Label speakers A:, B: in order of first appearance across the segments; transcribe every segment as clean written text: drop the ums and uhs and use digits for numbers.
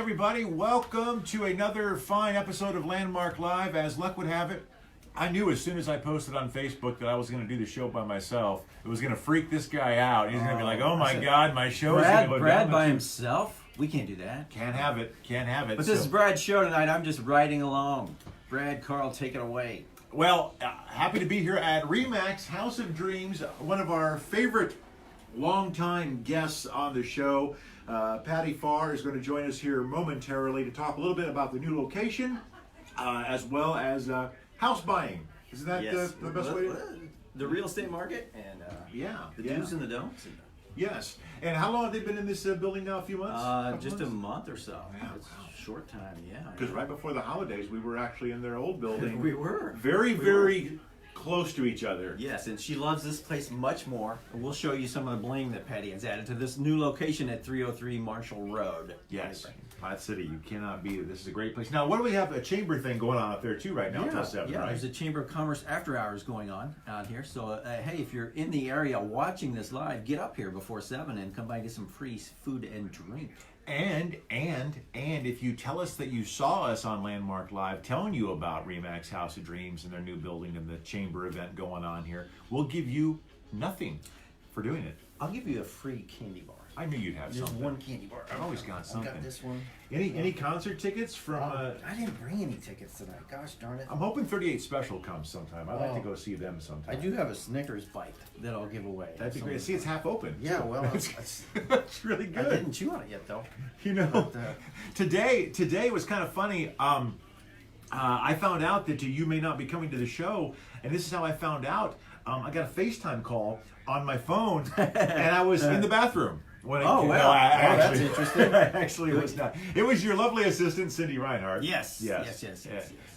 A: everybody. Welcome to another fine episode of Landmark Live. As luck would have it, I knew as soon as I posted on Facebook that I was going to do the show by myself, it was going to freak this guy out. He's going to be like, oh my God, my show is going to go
B: Brad
A: down
B: by himself? We can't do that.
A: Can't have it. Can't have it.
B: But this is Brad's show tonight. I'm just riding along. Brad, Carl, take it away.
A: Well, happy to be here at Remax House of Dreams, one of our favorite longtime guests on the show. Patty Farr is going to join us here momentarily to talk a little bit about the new location, as well as house buying. Isn't that the best way to...
B: The real estate market and the do's and the don'ts.
A: Yes. And how long have they been in this building now? A few months?
B: Just a month or so.
A: Yeah,
B: It's a short time, yeah.
A: Because right before the holidays, we were actually in their old building.
B: We were.
A: Very close to each other.
B: Yes, and she loves this place much more. And we'll show you some of the bling that Patty has added to this new location at 303 Marshall Road.
A: Yes, Platte City. You cannot beat it. This is a great place. Now, what do we have? A chamber thing going on up there too right now until 7, right?
B: There's a Chamber of Commerce after hours going on out here. So, hey, if you're in the area watching this live, get up here before 7 and come by and get some free food and drink.
A: And if you tell us that you saw us on Landmark Live telling you about Remax House of Dreams and their new building and the chamber event going on here, we'll give you nothing for doing it.
B: I'll give you a free candy bar.
A: I knew you'd have
B: There's
A: something.
B: one candy bar.
A: I've always got something.
B: I got this one.
A: Any concert tickets from...
B: I didn't bring any tickets tonight. Gosh darn it.
A: I'm hoping 38 Special comes sometime. I'd like to go see them sometime.
B: I do have a Snickers bite that I'll give away.
A: That'd be great. See, it's half open.
B: Yeah, well,
A: it's really good.
B: I didn't chew on it yet, though.
A: You know, today was kind of funny. I found out that you may not be coming to the show, and this is how I found out. I got a FaceTime call on my phone, and I was in the bathroom.
B: Wow.
A: That's
B: interesting.
A: I actually was not. It was your lovely assistant, Cindy Reinhardt.
B: Yes.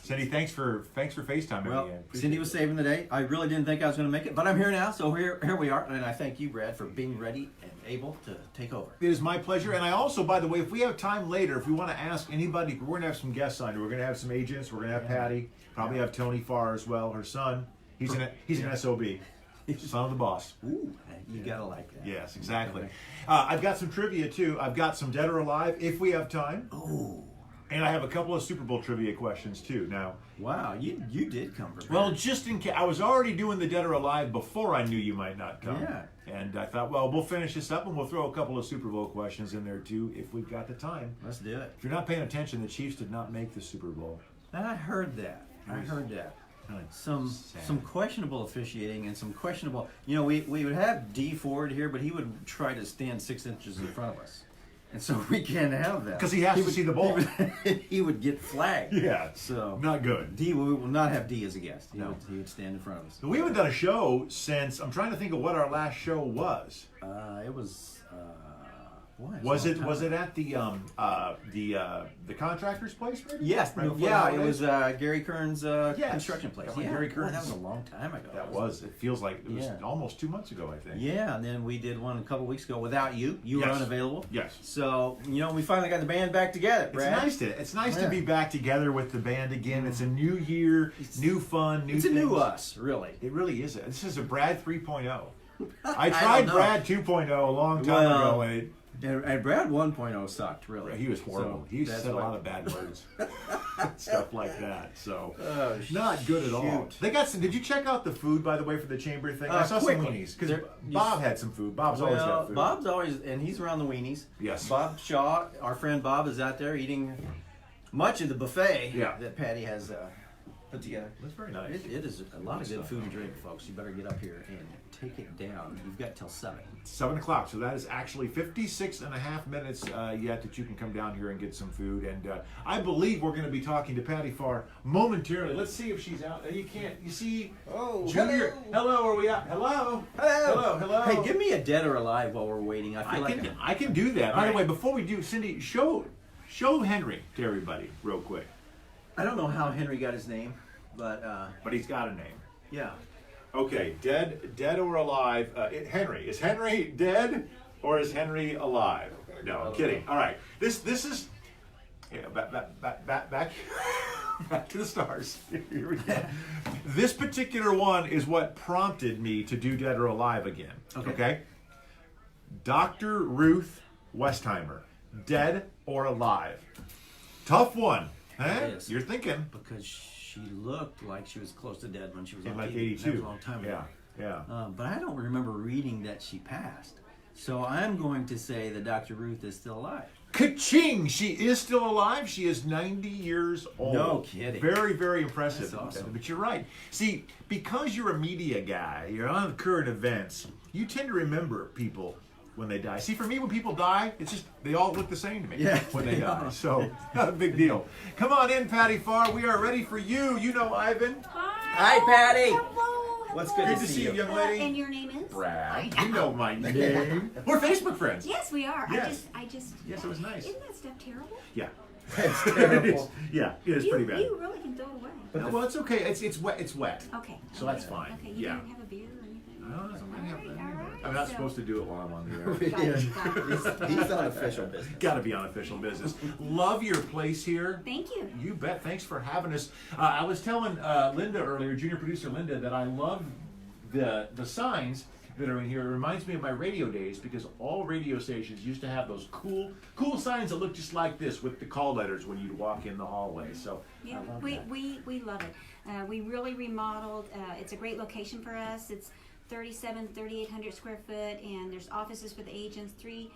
A: Cindy, thanks for FaceTiming
B: well,
A: me.
B: Cindy was saving the day. I really didn't think I was going to make it, but I'm here now, so here we are, and I thank you, Brad, for being ready and able to take over.
A: It is my pleasure, and I also, by the way, if we have time later, if we want to ask anybody, we're going to have some guests on here. We're going to have some agents. We're going to have Patty. Probably have Tony Farr as well, her son. He's an SOB. Son of the boss.
B: Ooh, you gotta like that.
A: Yes, exactly. I've got some trivia too. I've got some Dead or Alive if we have time.
B: Ooh.
A: And I have a couple of Super Bowl trivia questions too. Now.
B: Wow, you did come prepared.
A: Well, just in case, I was already doing the Dead or Alive before I knew you might not come.
B: Yeah.
A: And I thought, well, we'll finish this up and we'll throw a couple of Super Bowl questions in there too if we've got the time.
B: Let's do it.
A: If you're not paying attention, the Chiefs did not make the Super Bowl.
B: I heard that. Some questionable officiating and some questionable. You know, we would have D Ford here, but he would try to stand 6 inches in front of us, and so we can't have that
A: because he has to see the ball.
B: He would get flagged.
A: Yeah,
B: so
A: not good.
B: We will not have D as a guest. He would stand in front of us.
A: We haven't done a show since. I'm trying to think of what our last show was.
B: It was.
A: Was it at the contractor's place? Maybe?
B: Yes. It was Gary Kern's construction place.
A: Yeah, Gary Kern's.
B: That was a long time ago.
A: That was. It feels like it was almost 2 months ago, I think.
B: Yeah, and then we did one a couple weeks ago without you. You were unavailable.
A: Yes.
B: So we finally got the band back together, Brad.
A: It's nice to be back together with the band again. It's a new year, new fun, new.
B: It's
A: things.
B: A new us, really.
A: It really is. This is a Brad 3.0. I tried Brad 2.0 a long time ago,
B: and Brad 1.0 sucked, really.
A: He was horrible. He said a lot of bad words. Stuff like that. So, not good at all. They got some. Did you check out the food, by the way, for the chamber thing? I saw some weenies. Because Bob had some food. Bob's always got food.
B: Bob's always, and he's around the weenies.
A: Yes.
B: Bob Shaw, our friend Bob, is out there eating much of the buffet that Patty has put together.
A: That's very nice.
B: It is a lot of good food and drink, folks. You better get up here and take it down. You've got till 7.
A: 7 o'clock. So that is actually 56 and a half minutes yet that you can come down here and get some food. And I believe we're going to be talking to Patty Farr momentarily. Let's see if she's out. You can't. You see?
B: Oh,
A: Junior. Hello. Are we out? Hello.
B: Hey, give me a Dead or Alive while we're waiting.
A: I can do that. By the way, before we do, Cindy, show Henry to everybody real quick.
B: I don't know how Henry got his name, but
A: he's got a name.
B: Yeah.
A: Okay, dead or alive? Henry, is Henry dead or is Henry alive? No, I'm kidding. All right, this is back to the stars. Here we go. This particular one is what prompted me to do Dead or Alive again. Okay. Dr. Ruth Westheimer. dead or alive? Tough one, huh?
B: It is.
A: You're thinking.
B: Because she looked like she was close to dead when she was
A: In
B: on
A: like
B: TV.
A: 82.
B: That was a long time ago.
A: Yeah.
B: But I don't remember reading that she passed. So I'm going to say that Dr. Ruth is still alive.
A: Ka-ching! She is still alive. She is 90 years old.
B: No kidding.
A: Very, very impressive.
B: That's awesome.
A: But you're right. See, because you're a media guy, you're on current events, you tend to remember people when they die. See, for me, when people die, it's just, they all look the same to me when they die. So, not a big deal. Come on in, Patty Farr. We are ready for you. You know Ivan.
B: Hi, Patty.
C: Hello.
B: What's
A: Good to see you, young lady.
C: And your name is?
A: Brad. You know my name. We're Facebook friends.
C: Yes, we are.
A: Yes.
C: I just.
A: Yes, it was nice.
C: Isn't that stuff terrible?
A: Yeah.
B: It's terrible.
A: Yeah, it is pretty bad.
C: You really can throw it away.
A: No, well, it's okay. It's wet. It's wet.
C: Okay.
A: So that's fine.
C: Okay, you
A: Yeah.
C: don't have a beer or anything?
A: I don't know. I might have that.
C: All right.
A: I'm not
C: So-
A: supposed to do it while I'm on the air.
B: He's on official business.
A: Got to be on official business. Love your place here.
C: Thank you.
A: You bet. Thanks for having us. I was telling Linda earlier, junior producer Linda, that I love the signs that are in here. It reminds me of my radio days because all radio stations used to have those cool signs that look just like this with the call letters when you'd walk in the hallway. So
C: Yeah,
A: I love
C: we,
A: that.
C: we love it. We really remodeled. It's a great location for us. It's 3,800 square foot, and there's offices for the agents, three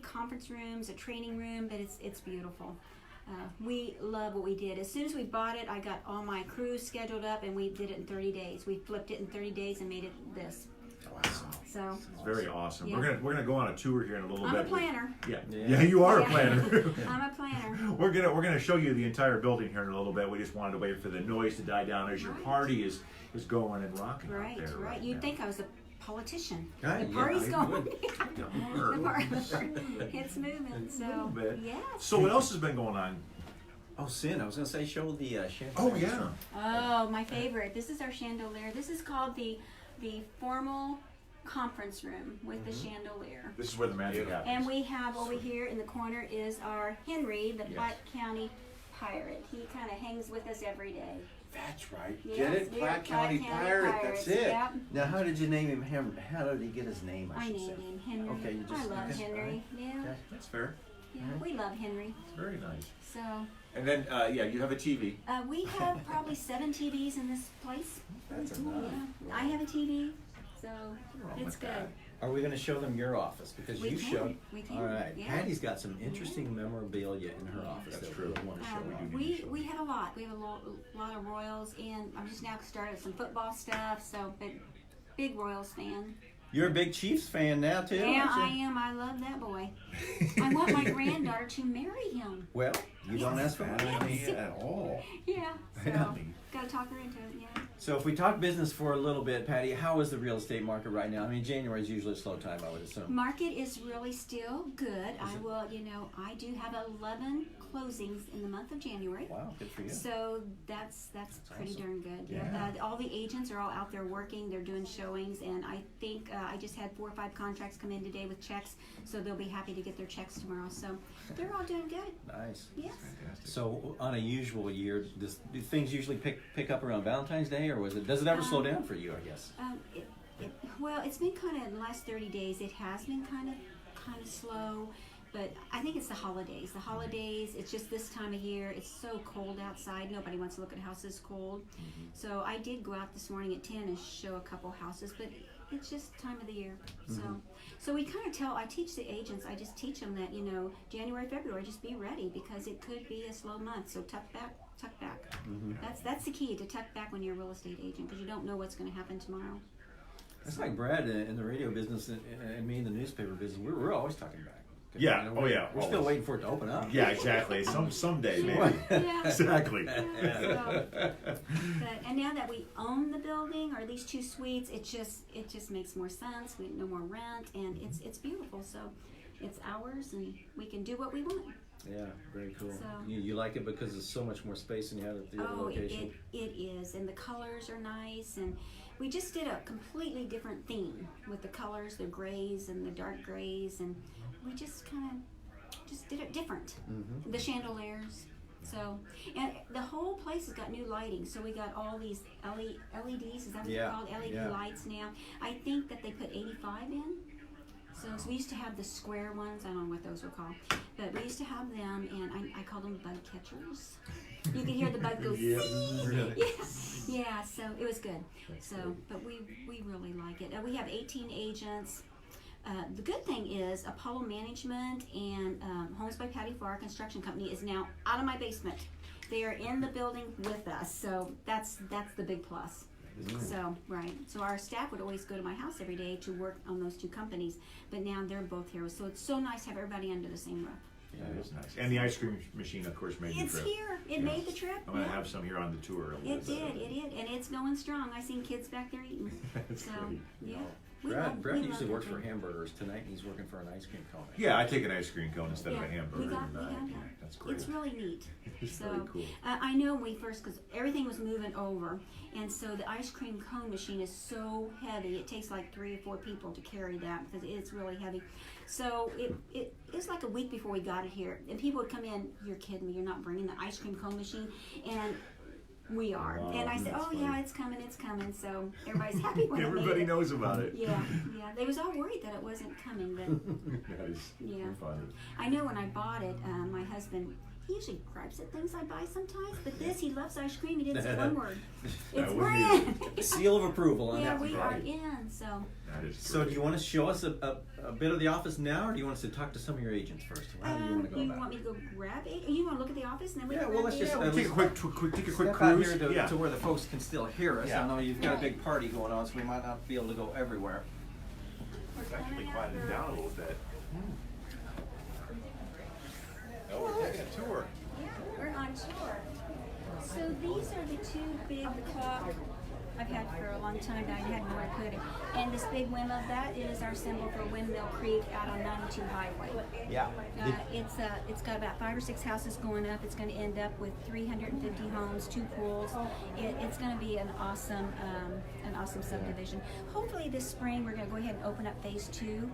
C: conference rooms, a training room, but it's beautiful. We love what we did. As soon as we bought it, I got all my crews scheduled up, and we did it in 30 days. We flipped it in 30 days and made it this.
A: Wow.
C: So
A: It's very awesome.
C: Yeah.
A: We're gonna go on a tour here in a little
C: I'm
A: bit.
C: a planner.
A: Yeah, you are a
C: Yeah.
A: planner.
C: I'm a planner.
A: We're gonna show you the entire building here in a little bit. We just wanted to wait for the noise to die down as your
C: Right.
A: party is going and rocking
C: Right,
A: out there.
C: right. You'd think I was a politician.
B: Right,
C: The
B: yeah,
C: party's
B: you
C: going.
B: would.
C: The party, it's moving. So
A: little bit.
C: yes.
A: So what else has been going on?
B: Oh, Sin, I was going to say show the chandelier.
A: Oh yeah.
C: Oh, my favorite. This is our chandelier. This is called the formal conference room with the chandelier.
A: This is where the magic happens.
C: And we have over here in the corner is our Henry, the
A: Yes.
C: Platte County pirate. He kind of hangs with us every day.
A: That's right.
C: Yes,
A: Get it?
C: we're
A: Platte County Pirate.
C: Pirates.
A: That's it.
C: Yep.
B: Now, how did you name him? How did he get his name, I
C: I
B: should
C: named
B: say?
C: him Henry.
B: Okay, you just-
C: I love
B: okay,
C: Henry. Yeah.
B: Okay.
A: That's fair.
C: Yeah, we love Henry.
A: It's very nice.
C: So
A: And then yeah, you have a TV.
C: we have probably 7 TVs in this place.
A: That's
C: Yeah, I have a TV, so
A: wrong
C: it's
A: with
C: good.
A: that.
B: Are we going to show them your office? Because
C: We
B: you
C: can,
B: showed.
C: we can,
B: All right.
C: yeah.
B: Patty's got some interesting memorabilia in her office
A: That's
B: that
A: true.
B: we want to show.
C: We have a lot. We have a lot of Royals, and I'm just now started some football stuff. So, but big Royals fan.
B: You're a big Chiefs fan now, too,
C: Yeah,
B: aren't you?
C: I am. I love that boy. I want my granddaughter to marry him.
B: Well, you don't ask for
A: Bad
B: money.
A: idea at all.
C: Yeah.
B: Yeah.
C: So, gotta talk her into it. Yeah.
B: So if we talk business for a little bit, Patty, how is the real estate market right now? I mean, January is usually a slow time, I would assume.
C: Market is really still good. I will, I do have 11 closings in the month of January.
B: Wow, good for you.
C: So that's pretty
B: awesome.
C: darn good.
A: Yeah.
C: All the agents are all out there working. They're doing showings, and I think I just had 4 or 5 contracts come in today with checks, so they'll be happy to get their checks tomorrow. So they're all doing good.
B: Nice.
C: Yes.
A: Fantastic.
B: So on a usual year, do things usually pick up around Valentine's Day, or does it ever slow down for you, I guess?
C: Well, it's been kind of in the last 30 days. It has been kind of slow, but I think it's the holidays. The holidays. It's just this time of year. It's so cold outside. Nobody wants to look at a house this cold. So I did go out this morning at 10 and show a couple houses, but it's just time of the year. So we kind of tell. I teach the agents. I just teach them that January, February, just be ready because it could be a slow month. So tuck back. That's the key, to tuck back when you're a real estate agent, because you don't know what's going to happen tomorrow.
B: It's like Brad in the radio business and me in the newspaper business. We're always talking back. 'Cause,
A: Yeah.
B: you know,
A: Oh,
B: we're-
A: yeah,
B: We're still
A: always.
B: waiting for it to open up.
A: Yeah, exactly. Someday maybe.
C: Yeah.
A: Exactly.
C: And now that we own the building, or these 2 suites, it just makes more sense. We no more rent, and it's beautiful. So it's ours, and we can do what we want.
B: Yeah, very cool.
C: So-
B: You like it because there's so much more space than you have at the other
C: Oh,
B: location?
C: it is, and the colors are nice, and we just did a completely different theme with the colors, the grays and the dark grays, and we just kind of just did it different.
B: Mm-hmm.
C: The chandeliers. So, and the whole place has got new lighting. So we got all these LEDs, is that what
B: Yeah,
C: they're called? LED
B: yeah.
C: lights now. I think that they put 85 in. So we used to have the square ones. I don't know what those were called, but we used to have them, and I called them bug catchers. You could hear the bug go.
A: Yeah, really.
C: Yeah. So it was good. So, but we really like it. We have 18 agents. The good thing is Apollo Management and Homes by Patty Farr Construction Company is now out of my basement. They are in the building with us, so that's the big plus. So, right. So our staff would always go to my house every day to work on those two companies, but now they're both here. So it's so nice to have everybody under the same roof.
A: Yeah, it is nice. And the ice cream machine, of course, made the
C: It's
A: trip.
C: here. It made the trip.
A: I'm going to
C: Yeah.
A: have some here on the tour.
C: It did. And it's going strong. I seen kids back there eating.
A: That's
C: So,
A: great.
C: yeah.
B: Brad
C: we
B: usually
C: love
B: works
C: that
B: for
C: thing.
B: hamburgers. Tonight he's working for an ice cream cone.
A: Yeah, I take an ice cream cone instead of a
C: Yeah,
A: hamburger.
C: we got
A: and,
C: that.
A: that's great.
C: It's really neat.
A: It's
C: So
A: very cool.
C: I know when we first, because everything was moving over, and so the ice cream cone machine is so heavy. It takes like 3 or 4 people to carry that because it's really heavy. So it was like a week before we got it here, and people would come in. You're kidding me? You're not bringing the ice cream cone machine? And we are.
A: Wow,
C: and I said,
A: that's
C: oh yeah, it's coming. So everybody's happy when
A: Everybody
C: it made
A: knows about it.
C: it. Yeah. They was all worried that it wasn't coming, but.
A: That is
C: Yeah.
A: funny.
C: I know when I bought it, my husband, he usually gripes at things I buy sometimes, but this, he loves ice cream. He didn't say one word. It's
A: wouldn't
C: brand.
B: Seal of approval on
C: Yeah,
B: that.
C: we
B: one.
C: are in, so.
A: That is
B: So do
A: great.
B: you want to show us a bit of the office now, or do you want us to talk to some of your agents first? How do you want to go
C: You
B: about
C: want
B: it?
C: me to go grab it? You want to look at the office and then we
B: Yeah,
C: can
B: well,
C: grab
B: let's
C: it?
B: just-
A: We'll take a quick
B: Step out
A: cruise.
B: here to,
A: Yeah.
B: to where the folks can still hear us.
A: Yeah.
B: I know you've got a big
C: Right.
B: party going on, so we might not be able to go everywhere.
A: It's actually quieted down a little bit. Oh, we're taking a tour.
C: Yeah, we're on tour. So these are the 2 big clock I've had for a long time that I had nowhere to put it. And this big windmill, that is our symbol for Windmill Creek out on 92 Highway.
B: Yeah.
C: It's got about 5 or 6 houses going up. It's going to end up with 350 homes, 2 pools. It's going to be an awesome subdivision. Hopefully this spring we're going to go ahead and open up phase 2.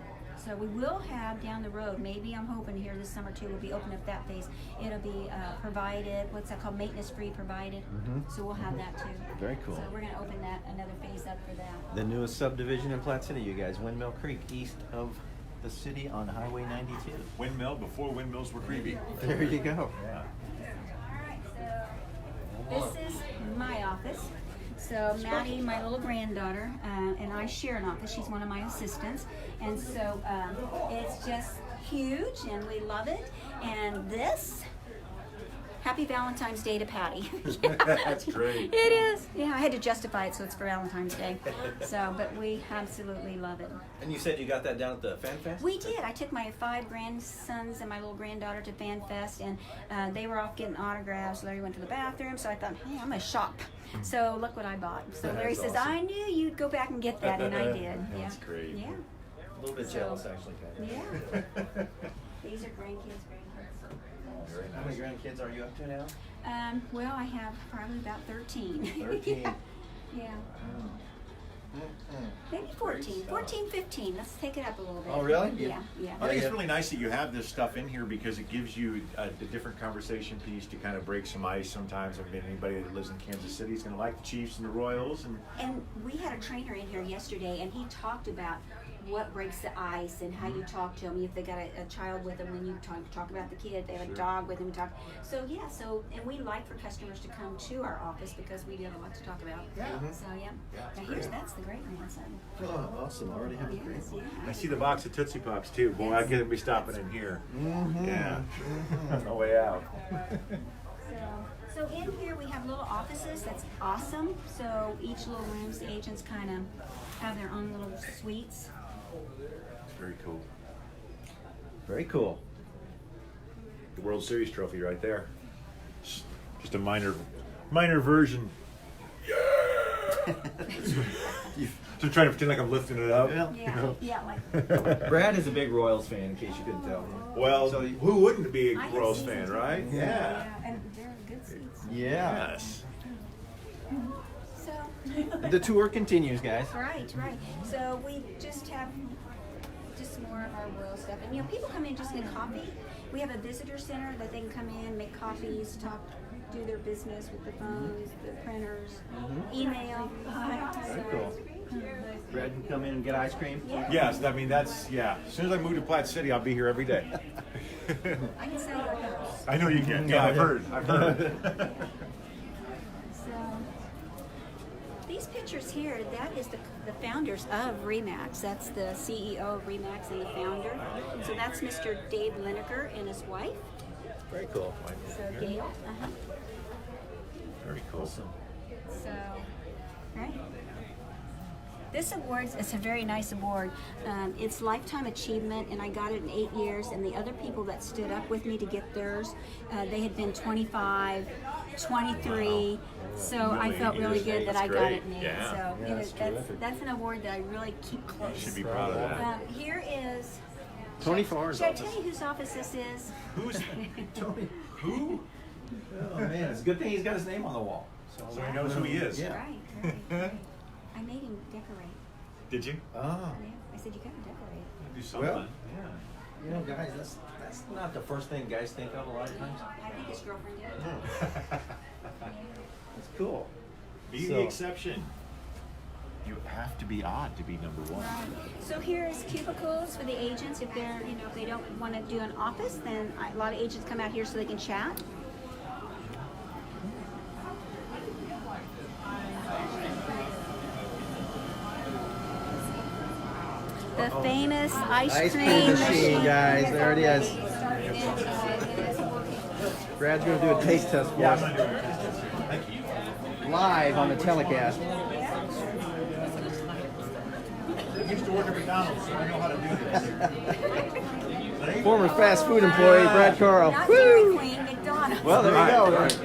C: So we will have down the road, maybe I'm hoping here this summer too, we'll be opening up that phase. It'll be provided, what's that called, maintenance free provided. So we'll have that too.
B: Very cool.
C: So we're going to open that another phase up for that.
B: The newest subdivision in Platte City, you guys, Windmill Creek, east of the city on Highway 92.
A: Windmill before windmills were creepy.
B: There you go.
A: Yeah.
C: All right, so this is my office. So Maddie, my little granddaughter, and I share an office. She's one of my assistants, and so it's just huge, and we love it. And this, Happy Valentine's Day to Patty.
A: That's great.
C: It is. Yeah, I had to justify it, so it's for Valentine's Day. So, but we absolutely love it.
B: And you said you got that down at the Fan Fest?
C: We did. I took my 5 grandsons and my little granddaughter to Fan Fest, and they were off getting autographs. Larry went to the bathroom, so I thought, hey, I'm gonna shop. So look what I bought. So Larry
A: That's
C: says,
A: awesome.
C: I knew you'd go back and get that, and I did. Yeah.
A: That's great.
C: Yeah.
B: A little bit jealous, actually, Pat.
C: Yeah. These are grandkids.
A: Very
B: How many
A: nice.
B: grandkids are you up to now?
C: Well, I have probably about 13.
B: 13.
C: Yeah. Maybe 14. 14, 15. Let's take it up a little bit.
B: Oh, really?
C: Yeah, yeah.
A: I think it's really nice that you have this stuff in here because it gives you a different conversation piece to kind of break some ice sometimes. I mean, anybody that lives in Kansas City is going to like the Chiefs and the Royals.
C: And we had a trainer in here yesterday, and he talked about what breaks the ice and how you talk to them. If they got a child with them, when you talk about the kid, they have a dog with them. So yeah, and we like for customers to come to our office because we have a lot to talk about.
A: Yeah.
C: So yeah.
A: that's
C: Now
A: great.
C: that's the great grandson.
B: Oh, awesome. Already have a
C: Yes,
B: grandson.
C: yeah.
A: I see the box of Tootsie Pops too. Boy, I could be stopping in here. Yeah. On the way out.
C: So in here we have little offices. That's awesome. So each little rooms, the agents kind of have their own little suites.
A: It's very cool.
B: Very cool.
A: The World Series trophy right there. Just a minor version. Yeah. So I'm trying to pretend like I'm lifting it up.
C: Yeah, like
B: Brad is a big Royals fan, in case you couldn't tell.
A: Well,
B: So
A: who wouldn't be a
C: I have
A: Royals
C: season
A: fan,
C: tickets.
A: right? Yeah.
C: and they're good seats.
B: Yeah.
A: Yes.
C: So.
B: The tour continues, guys.
C: Right. So we just have just more of our Royal stuff. And people come in just to get coffee. We have a visitor center that they can come in, make coffees, talk, do their business with the phones, the printers, email.
B: Very cool. Brad can come in and get ice cream.
A: Yes, I mean that's yeah. As soon as I move to Platte City, I'll be here every day.
C: I can sell you a house.
A: I know you can. Yeah, I've heard.
C: So these pictures here, that is the founders of Remax. That's the CEO of Remax and the founder. So that's Mr. Dave Lineker and his wife.
A: Very cool.
C: So Gail.
A: Very cool.
C: So, right. This award is a very nice award. It's lifetime achievement, and I got it in 8 years. And the other people that stood up with me to get theirs, they had been 25, 23. So I felt really good that I got it in 8.
A: Yeah.
C: So that's an award that I really keep close.
A: You should be proud of that.
C: Here is.
B: Tony Farr's
C: Should I
B: office.
C: tell you whose office this is?
A: Who's
B: Tony.
A: who?
B: Oh man, it's a good thing he's got his name on the wall.
A: So he knows who he is.
B: Yeah.
C: Right. I made him decorate.
A: Did you?
B: Oh.
C: Yeah. I said you gotta decorate.
A: Do something.
B: Well, you know, guys, that's not the first thing guys think of a lot of times.
C: I think his girlfriend did.
B: It's cool.
A: Be the exception. You have to be odd to be number one.
C: So here's cubicles for the agents. If they're, if they don't want to do an office, then a lot of agents come out here so they can chat. The famous ice cream machine,
B: guys. There it is. Brad's going to do a taste test for us. Live on the telecast.
A: I used to work at McDonald's, so I know how to do this.
B: Former fast food employee, Brad Carl.
C: Not Dairy Queen, McDonald's.
B: Well, there you go.
A: Right.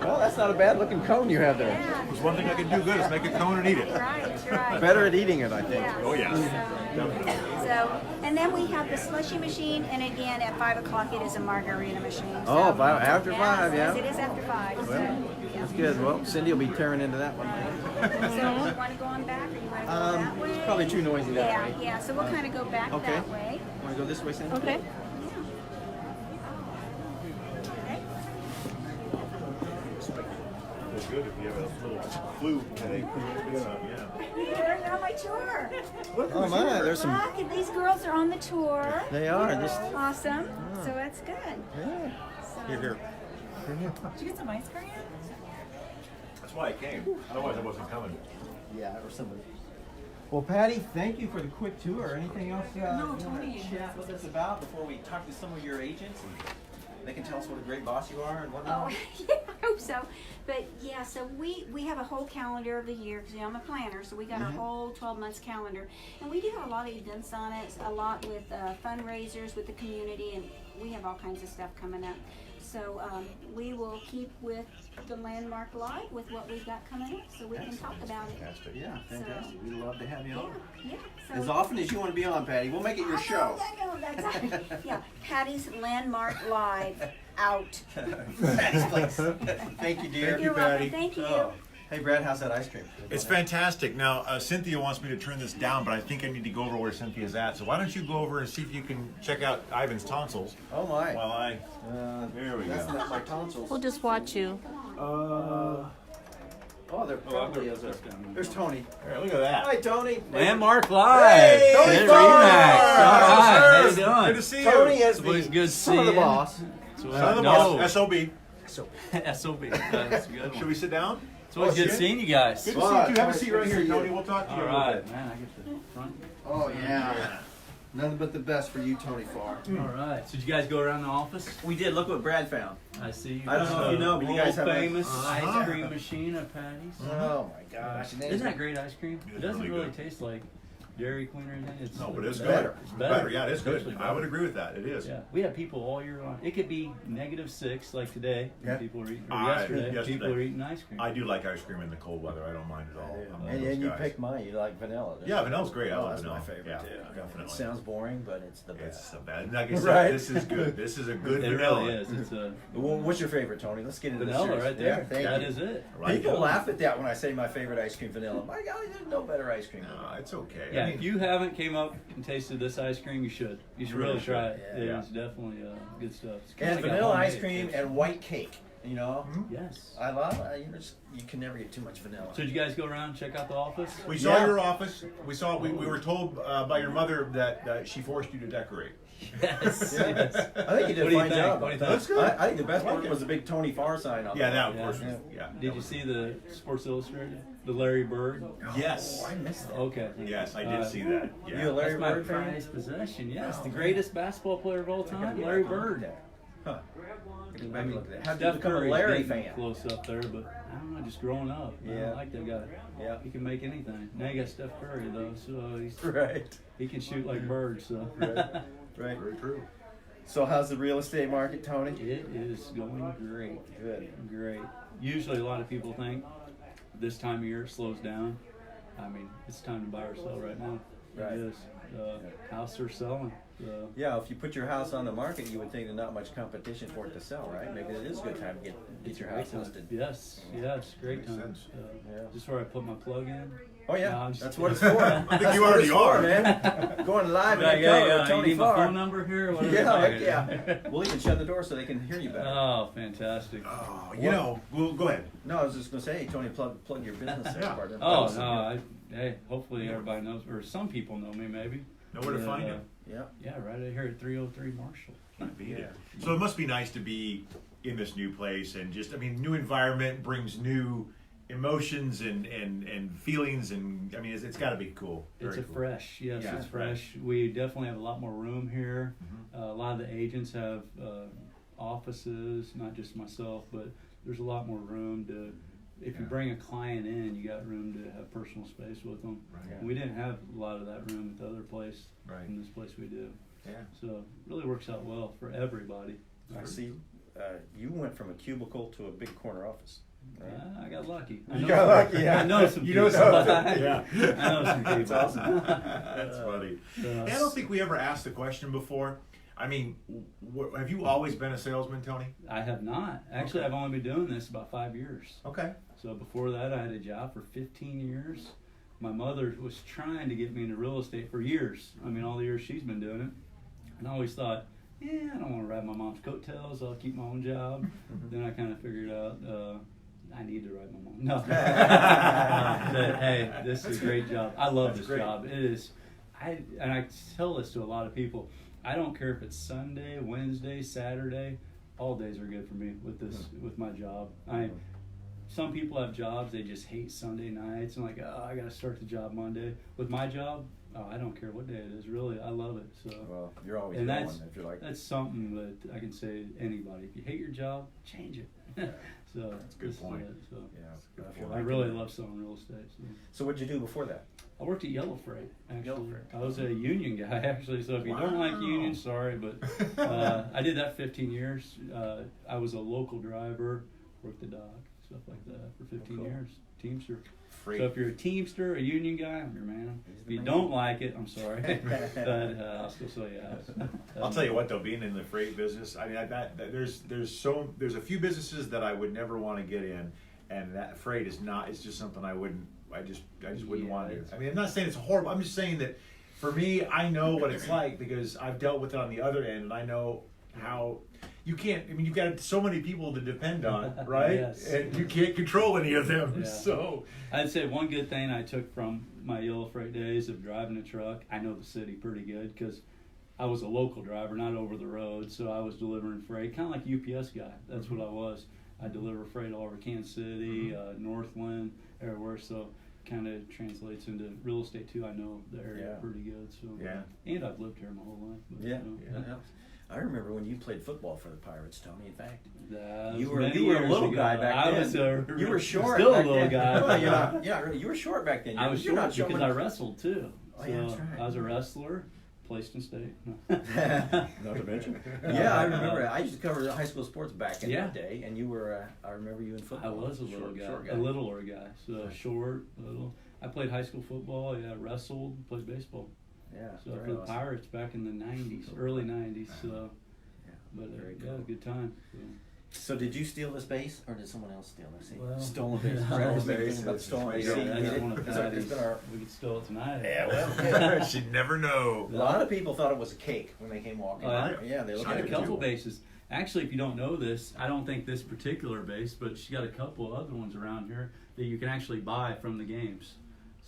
B: Well, that's not a bad looking cone you have there.
C: Yeah.
A: There's one thing I can do good is make a cone and eat it.
C: Right.
B: Better at eating it, I think.
C: Yeah.
A: Oh, yes.
C: So, and then we have the slushy machine, and again at 5 o'clock it is a margarita machine.
B: Oh, after 5, yeah.
C: Yes, it is after 5. So,
B: That's good. Well, Cindy will be tearing into that one.
C: So you want to go on back, or you want to go that way?
B: It's probably too noisy that way.
C: Yeah. So we'll kind of go back
B: Okay.
C: that way.
B: Want to go this way, Cindy?
C: Okay.
A: It's good if you have a little flu headache.
C: You're on my tour.
B: Oh my, there's some.
C: Look, and these girls are on the tour.
B: They are. Just
C: Awesome. So that's good.
B: yeah.
A: Here.
C: Did you get some ice cream?
A: That's why I came. Otherwise, I wasn't coming.
B: Yeah, or somebody. Well, Patty, thank you for the quick tour. Anything else you want to chat with us about before we talk to some of your agents and they can tell us what a great boss you are and whatnot?
C: Oh, yeah, I hope so. But yeah, so we have a whole calendar of the year because I'm a planner, so we got a whole 12 months calendar, and we do have a lot of events on it, a lot with fundraisers with the community, and we have all kinds of stuff coming up. So we will keep with the Landmark Live with what we've got coming up, so we can talk about it.
A: Fantastic.
B: Yeah, fantastic. We'd love to have you
C: Yeah,
B: on.
C: yeah. So
B: As often as you want to be on, Patty. We'll make it your show.
C: I know, that's yeah. Patty's Landmark Live out.
B: Thank you, dear.
C: You're welcome. Thank you.
B: Oh. Hey, Brad, how's that ice cream?
A: It's fantastic. Now, Cynthia wants me to turn this down, but I think I need to go over where Cynthia's at. So why don't you go over and see if you can check out Ivan's tonsils
B: Oh my.
A: while I... there we
B: That's
A: go.
B: not my tonsils.
D: We'll just watch you.
B: Oh, there probably is. There's Tony.
A: Here, look at that.
B: Hi, Tony.
E: Landmark Live.
B: Hey,
E: Good
B: Tony
E: Remax.
B: Farr.
E: All right, how you doing?
A: Good to see you.
B: Tony is
E: Always
B: the
E: good
B: son of the
E: seeing.
B: boss.
A: Son of the boss, SOB.
E: SOB. That's a good
A: Should
E: one.
A: we sit down?
E: It's always good seeing you guys.
A: Good to see you. Have a seat right here, Tony. We'll talk to you
E: All
A: a little
E: right,
A: bit.
E: man. I get the front.
B: Oh, yeah. Nothing but the best for you, Tony Farr.
E: All right. So did you guys go around the office?
B: We did. Look what Brad found.
E: I see you.
B: I don't know if you know, but you guys have a-
E: famous
A: Uh-huh.
E: ice cream machine at Patty's.
B: Oh, my gosh.
E: Isn't that great ice cream?
A: It's
E: It doesn't
A: really
E: really
A: good.
E: taste like Dairy Queen or anything. It's
A: No, but it's
B: better.
A: good.
E: It's better.
A: Yeah, it is good.
E: Especially
A: I would
E: better.
A: agree with that. It is.
E: Yeah, we have people all year long. It could be -6 like today.
B: Yeah.
E: People are eating, or
A: Yesterday.
E: People are eating ice cream.
A: I do like ice cream in the cold weather. I don't mind at all. I'm one of
B: And
A: those
B: you
A: guys.
B: picked mine. You like vanilla.
A: Yeah, vanilla's great. I
B: Oh,
A: love
B: that's
A: vanilla.
B: my favorite,
A: Yeah,
B: too.
A: definitely.
B: It sounds boring, but it's the
A: It's
B: best.
A: so bad. Like I said,
B: Right.
A: this is good. This is a good
E: It
A: vanilla.
E: really is. It's a
B: Well, what's your favorite, Tony? Let's get into
E: vanilla
B: this.
E: right there.
B: Yeah,
E: That
B: thank
E: is
B: you.
E: it.
A: Right.
B: People laugh at that when I say my favorite ice cream, vanilla. My God, there's no better ice cream. than
A: No,
B: that.
A: it's okay.
E: Yeah,
A: I mean,
E: if you haven't came up and tasted this ice cream, you should. You should
A: really
E: really try
A: should.
E: it.
B: Yeah.
E: It's definitely good stuff. It's kinda
B: And
E: like a
B: vanilla ice
E: homemade
B: cream
E: taste.
B: and white cake. You know,
E: Yes.
B: I love it. You can never get too much vanilla.
E: So did you guys go around and check out the office?
A: We saw
B: Yeah.
A: your office. We were told by your mother that she forced you to decorate.
E: Yes.
B: Yeah.
E: Yes.
B: I think you did
E: What
B: a
E: do you
B: fine
E: think?
B: job.
E: What do you think?
A: That's good.
B: I think the best part was the big Tony Farr sign on
A: Yeah,
B: there.
A: that of course.
E: Yeah.
A: Yeah.
E: Did you see the Sports Illustrated? The Larry Bird?
A: Yes.
B: Oh, I missed that.
E: Okay.
A: Yes, I did see that.
B: You a
A: Yeah.
B: Larry
E: That's my
B: Bird fan?
E: prized possession. Yes, the greatest basketball player of all time, Larry Bird.
B: Huh. Go back and look at that. How did you
E: Steph
B: become a
E: Curry's
B: Larry
E: getting
B: fan?
E: close up there, but I don't know, just growing up. I
B: Yeah.
E: don't like that guy.
B: Yeah.
E: He can make anything. Now you got Steph Curry though, so
B: Right.
E: he can shoot like birds. So
B: Right.
A: Very true.
B: So how's the real estate market, Tony?
E: it is going great.
B: Good.
E: Great. Usually a lot of people think this time of year it slows down. I mean, it's time to buy or sell right now.
B: Right.
E: It is. Houses are selling.
B: Yeah, if you put your house on the market, you would think there's not much competition for it to sell, right? Maybe it is a good time to get your house listed.
E: Yes, yes, great
A: Makes
E: time.
A: sense.
B: Yeah.
E: Just where I put my plug in.
B: Oh yeah,
E: No, I'm just
B: that's
E: kidding.
B: what it's for.
A: I think you already are,
B: man. Going live
E: Yeah,
B: in
E: yeah,
B: color
E: yeah.
B: with
E: You
B: Tony
E: need my
B: Farr.
E: phone number here? Or whatever?
B: Yeah,
E: Okay.
B: yeah. We'll even shut the door so they can hear you better.
E: Oh, fantastic.
A: Oh, you know. Well, go ahead.
B: No, I was just gonna say, hey, Tony, plug your business
A: Yeah.
B: partner.
E: Oh, no. Hey, hopefully everybody knows, or some people know me maybe.
A: Know where to find you.
B: Yeah.
E: Yeah, right here at 303 Marshall.
A: Can't beat it. So it must be nice to be in this new place and just, I mean, new environment brings new emotions and feelings, and I mean, it's got to be cool.
E: It's
A: Very
E: a
A: cool.
E: fresh, yes,
A: Yeah,
E: it's fresh. We definitely have a lot more room here.
A: Mm-hmm.
E: A lot of the agents have offices, not just myself, but there's a lot more room to. If you
A: Yeah.
E: bring a client in, you got room to have personal space with them.
A: Right.
E: And we didn't have a lot of that room at the other place.
A: Right.
E: In this place, we do.
A: Yeah.
E: So it really works out well for everybody.
B: I see. You went from a cubicle to a big corner office. Right?
E: I got lucky.
B: You got lucky, yeah.
E: I know some
B: You
E: people.
B: know something.
A: Yeah.
E: I know some people.
B: That's awesome.
A: That's funny.
E: Yeah.
A: I don't think we ever asked the question before. I mean, have you always been a salesman, Tony?
E: I have not. Actually,
A: Okay.
E: I've only been doing this about 5 years.
A: Okay.
E: So before that, I had a job for 15 years. My mother was trying to get me into real estate for years. I mean, all the years she's been doing it. And I always thought, I don't want to ride my mom's coattails. I'll keep my own job. Then I kind of figured out I need to ride my mom. No. But, hey, this is a great job. I love this
B: great.
E: job. It is. And I tell this to a lot of people. I don't care if it's Sunday, Wednesday, Saturday. All days are good for me with this, with my job. Some people have jobs, they just hate Sunday nights and like, oh, I got to start the job Monday. With my job, I don't care what day it is. Really, I love it. So,
B: Well, you're always
E: and
B: going
E: that's
B: if you're like.
E: that's something that I can say to anybody. If you hate your job, change it. So
A: That's a good
E: this is
A: point.
E: it. So
B: Yeah. If you
E: I
B: like
E: really
B: it.
E: love selling real estate.
B: So what'd you do before that?
E: I worked at Yellow Freight, actually.
B: Yellow Freight.
E: I was a union guy, actually. So if you don't like
A: Wow.
E: unions, sorry, but I did that 15 years. I was a local driver, worked the dock, stuff like that for 15
B: Cool.
E: years. Teamster.
A: Free.
E: So if you're a Teamster, a union guy, I'm your man.
B: He's
E: If
B: the
E: you
B: man.
E: don't like it, I'm sorry. But I'll still sell you a house.
A: I'll tell you what, though, being in the freight business, I mean, there's a few businesses that I would never want to get in, and that freight is not. It's just something I just wouldn't want to do. I mean, I'm not saying it's horrible. I'm just saying that for me, I know what it's like because I've dealt with it on the other end, and I know how. You can't. I mean, you've got so many people to depend on, right?
E: Yes.
A: And you can't control any of them.
E: Yeah.
A: So
E: I'd say one good thing I took from my Yellow Freight days of driving a truck, I know the city pretty good because I was a local driver, not over the road. So I was delivering freight, kind of like UPS guy. That's what I was. I deliver freight all over Kansas City, Northland, everywhere. So kind of translates into real estate too. I know the area
B: Yeah.
E: pretty good. So
A: Yeah.
E: and I've lived here my whole life. But,
B: Yeah.
E: you know,
B: Yeah. I remember when you played football for the Pirates, Tony. In fact,
E: that
B: you
E: was
B: were
E: many
B: a
E: years
B: little
E: ago.
B: guy back
E: I
B: then.
E: was
B: you were short.
E: Still
B: back
E: a little
B: then.
E: guy.
B: Well, yeah, really. You were short back then.
E: I was
B: You're
E: short
B: not showing
E: because I wrestled too.
B: Oh,
E: So
B: yeah, that's right.
E: I was a wrestler, placed in state.
B: Not to mention. Yeah, I remember. I used to cover high school sports back in
E: Yeah.
B: the day, and you were. I remember you in
E: I
B: football.
E: was a little guy,
B: Short
E: a littler guy. So short, little. I played high school football. Yeah, wrestled, played baseball.
B: Yeah.
E: So
B: very
E: for the
B: awesome.
E: Pirates back in the '90s, early '90s. So,
B: Yeah,
E: but
B: very
E: yeah,
B: cool.
E: good time. So.
B: So did you steal this base, or did someone else steal this?
E: Well,
B: Stolen base.
E: no,
B: Right, I was
A: base.
B: thinking about the stolen base.
E: Yeah,
B: See,
E: that's
B: it-
E: one of
B: it's
E: Patty's.
B: been our-
E: We could steal it tonight.
B: Yeah, well,
A: She'd never know.
B: a lot of people thought it was a cake when they came walking.
E: Oh, yeah?
B: Yeah, they
E: She's
B: looked
E: got
B: at
E: a
B: it.
E: couple
B: too.
E: bases. Actually, if you don't know this, I don't think this particular base, but she got a couple other ones around here that you can actually buy from the games.